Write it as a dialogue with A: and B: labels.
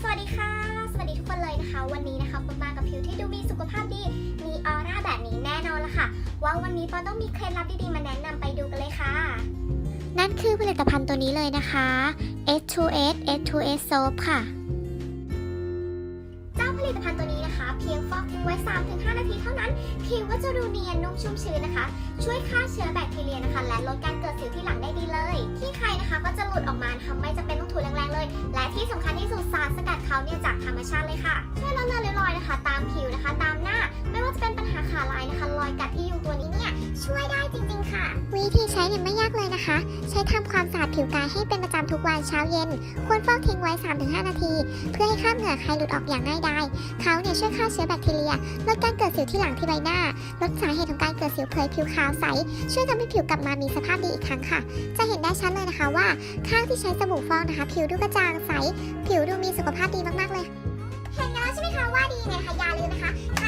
A: สวัสดีค่ะสวัสดีทุกคนเลยนะคะวันนี้นะคะปอนมากับผิวที่ดูมีสุขภาพดีมีออร่าแบบนี้แน่นอนละค่ะว่าวันนี้ปอนต้องมีเคล็ดลับดีๆมาแนะนำไปดูกันเลยค่ะนั่นคือผลิตภัณฑ์ตัวนี้เลยนะคะ S2S S2S Soap ค่ะเจ้าผลิตภัณฑ์ตัวนี้นะคะเพียงฟอกทิ้งไว้ 3-5 นาทีเท่านั้นผิวก็จะดูเนียนนุ่มชุ่มชื้นนะคะช่วยฆ่าเชื้อแบคทีเรียนะคะและลดการเกิดสิวที่หลังได้ดีเลยที่ใครนะคะก็จะหลุดออกมาทำไม่จำเป็นต้องถูแรงๆเลยและที่สำคัญที่สุดสารสกัดเขาเนี่ยจากธรรมชาติเลยค่ะช่วยลดเลือนริ้วรอยนะคะตามผิวนะคะตามหน้าไม่ว่าจะเป็นปัญหาขาลายนะคะรอยกัดที่ยุงตัวนี้เนี่ยช่วยได้จริงๆค่ะวิธีใช้เนี่ยไม่ยากเลยนะคะใช้ทำความสะอาดผิวกายให้เป็นประจำทุกวันเช้าเย็นควรฟอกทิ้งไว้ 3-5 นาทีเพื่อให้คราบเหงื่อใครหลุดออกอย่างง่ายดายเขาเนี่ยช่วยฆ่าเชื้อแบคทีเรียลดการเกิดสิวที่หลังที่ใบหน้าลดสาเหตุของการเกิดสิวเผยผิวขาวใสช่วยทำให้ผิวกลับมามีสภาพดีอีกครั้งค่ะจะเห็นได้ชัดเลยนะคะว่าข้างที่ใช้สบู่ฟอกนะคะผิวดูกระจ่างใสผิวดูมีสุขภาพดีมากๆเลยเห็นแล้วใช่ไหมคะว่าดีไงคะอย่าลืมนะคะใคร